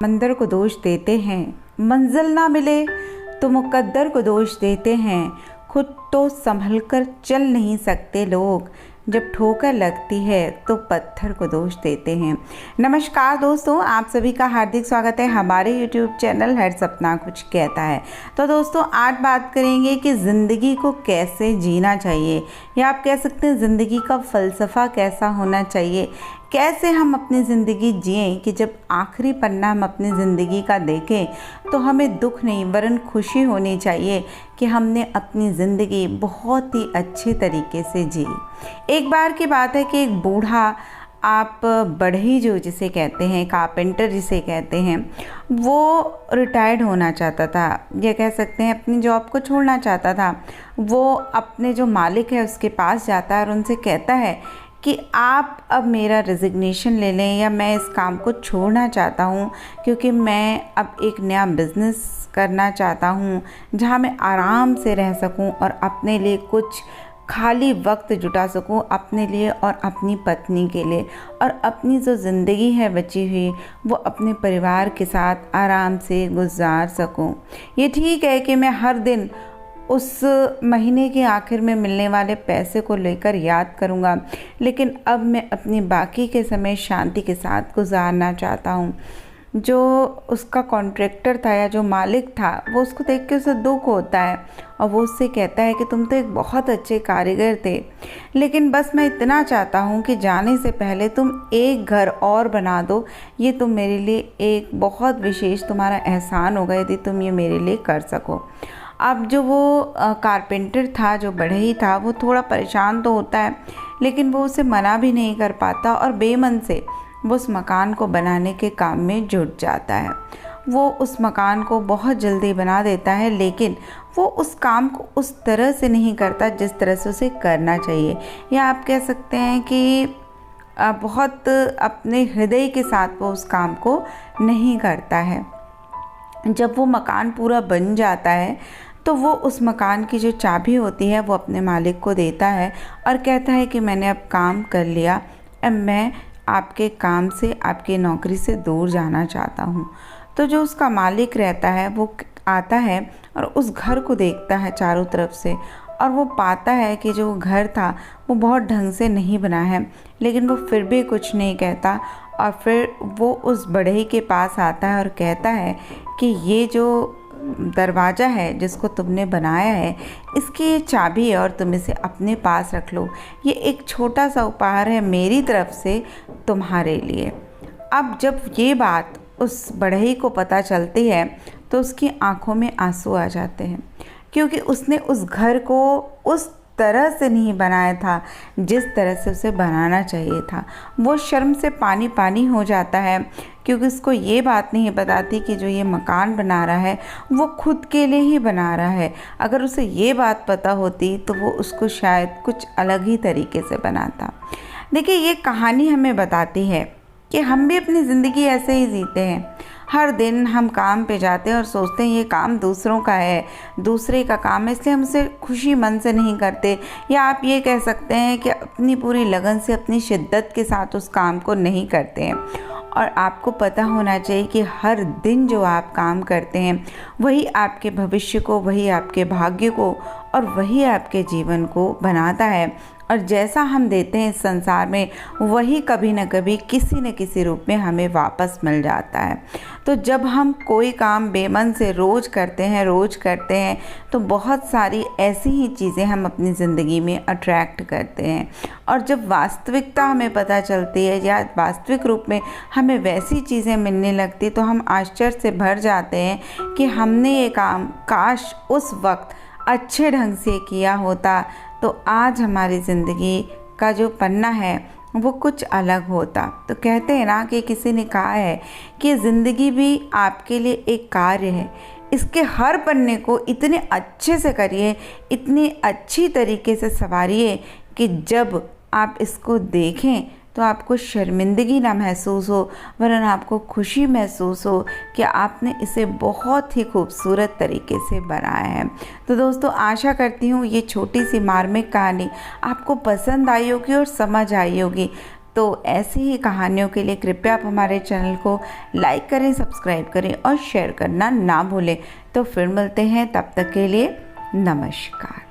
मंदिर को दोष देते हैं, मंजिल ना मिले तो मुकद्दर को दोष देते हैं। खुद तो संभल कर चल नहीं सकते लोग, जब ठोकर लगती है तो पत्थर को दोष देते हैं। नमस्कार दोस्तों, आप सभी का हार्दिक स्वागत है हमारे YouTube चैनल हर सपना कुछ कहता है। तो दोस्तों आज बात करेंगे कि ज़िंदगी को कैसे जीना चाहिए, या आप कह सकते हैं ज़िंदगी का फ़लसफ़ा कैसा होना चाहिए। कैसे हम अपनी ज़िंदगी जिएं कि जब आखिरी पन्ना हम अपनी ज़िंदगी का देखें तो हमें दुख नहीं वरन खुशी होनी चाहिए कि हमने अपनी ज़िंदगी बहुत ही अच्छे तरीके से जी। एक बार की बात है कि एक बूढ़ा, आप बढ़ई जो जिसे कहते हैं, कारपेंटर जिसे कहते हैं, वो रिटायर्ड होना चाहता था, या कह सकते हैं अपनी जॉब को छोड़ना चाहता था। वो अपने जो मालिक है उसके पास जाता है और उनसे कहता है कि आप अब मेरा रेजिग्नेशन ले लें, या मैं इस काम को छोड़ना चाहता हूँ क्योंकि मैं अब एक नया बिज़नेस करना चाहता हूँ जहाँ मैं आराम से रह सकूँ और अपने लिए कुछ खाली वक्त जुटा सकूँ, अपने लिए और अपनी पत्नी के लिए, और अपनी जो ज़िंदगी है बची हुई वो अपने परिवार के साथ आराम से गुजार सकूँ। ये ठीक है कि मैं हर दिन उस महीने के आखिर में मिलने वाले पैसे को लेकर याद करूँगा, लेकिन अब मैं अपनी बाकी के समय शांति के साथ गुजारना चाहता हूँ। जो उसका कॉन्ट्रैक्टर था या जो मालिक था, वो उसको देख के उसे दुख होता है और वो उससे कहता है कि तुम तो एक बहुत अच्छे कारीगर थे, लेकिन बस मैं इतना चाहता हूँ कि जाने से पहले तुम एक घर और बना दो। ये तुम मेरे लिए एक बहुत विशेष तुम्हारा एहसान होगा यदि तुम ये मेरे लिए कर सको। अब जो वो कारपेंटर था, जो बढ़ई था, वो थोड़ा परेशान तो होता है, लेकिन वो उसे मना भी नहीं कर पाता और बेमन से वो उस मकान को बनाने के काम में जुट जाता है। वो उस मकान को बहुत जल्दी बना देता है, लेकिन वो उस काम को उस तरह से नहीं करता जिस तरह से उसे करना चाहिए, या आप कह सकते हैं कि बहुत अपने हृदय के साथ वो उस काम को नहीं करता है। जब वो मकान पूरा बन जाता है तो वो उस मकान की जो चाबी होती है वो अपने मालिक को देता है और कहता है कि मैंने अब काम कर लिया, अब मैं आपके काम से, आपकी नौकरी से दूर जाना चाहता हूँ। तो जो उसका मालिक रहता है वो आता है और उस घर को देखता है चारों तरफ से, और वो पाता है कि जो घर था वो बहुत ढंग से नहीं बना है, लेकिन वो फिर भी कुछ नहीं कहता। और फिर वो उस बढ़ई के पास आता है और कहता है कि ये जो दरवाज़ा है जिसको तुमने बनाया है, इसकी ये चाबी है और तुम इसे अपने पास रख लो। ये एक छोटा सा उपहार है मेरी तरफ से तुम्हारे लिए। अब जब ये बात उस बढ़ई को पता चलती है तो उसकी आंखों में आंसू आ जाते हैं, क्योंकि उसने उस घर को उस तरह से नहीं बनाया था जिस तरह से उसे बनाना चाहिए था। वो शर्म से पानी पानी हो जाता है, क्योंकि उसको ये बात नहीं बताती कि जो ये मकान बना रहा है वो खुद के लिए ही बना रहा है। अगर उसे ये बात पता होती तो वो उसको शायद कुछ अलग ही तरीके से बनाता। देखिए, ये कहानी हमें बताती है कि हम भी अपनी ज़िंदगी ऐसे ही जीते हैं। हर दिन हम काम पे जाते हैं और सोचते हैं ये काम दूसरों का है, दूसरे का काम है, इसलिए हम उसे खुशी मन से नहीं करते, या आप ये कह सकते हैं कि अपनी पूरी लगन से, अपनी शिद्दत के साथ उस काम को नहीं करते हैं। और आपको पता होना चाहिए कि हर दिन जो आप काम करते हैं वही आपके भविष्य को, वही आपके भाग्य को और वही आपके जीवन को बनाता है। और जैसा हम देते हैं इस संसार में वही कभी न कभी किसी न किसी रूप में हमें वापस मिल जाता है। तो जब हम कोई काम बेमन से रोज़ करते हैं तो बहुत सारी ऐसी ही चीज़ें हम अपनी ज़िंदगी में अट्रैक्ट करते हैं, और जब वास्तविकता हमें पता चलती है या वास्तविक रूप में हमें वैसी चीज़ें मिलने लगती तो हम आश्चर्य से भर जाते हैं कि हमने ये काम काश उस वक्त अच्छे ढंग से किया होता तो आज हमारी ज़िंदगी का जो पन्ना है वो कुछ अलग होता। तो कहते हैं ना कि किसी ने कहा है कि ज़िंदगी भी आपके लिए एक कार्य है, इसके हर पन्ने को इतने अच्छे से करिए, इतनी अच्छी तरीके से संवारिए कि जब आप इसको देखें तो आपको शर्मिंदगी ना महसूस हो, वरन आपको खुशी महसूस हो कि आपने इसे बहुत ही खूबसूरत तरीके से बनाया है। तो दोस्तों, आशा करती हूँ ये छोटी सी मार्मिक कहानी आपको पसंद आई होगी और समझ आई होगी। तो ऐसी ही कहानियों के लिए कृपया आप हमारे चैनल को लाइक करें, सब्सक्राइब करें और शेयर करना ना भूलें। तो फिर मिलते हैं, तब तक के लिए नमस्कार।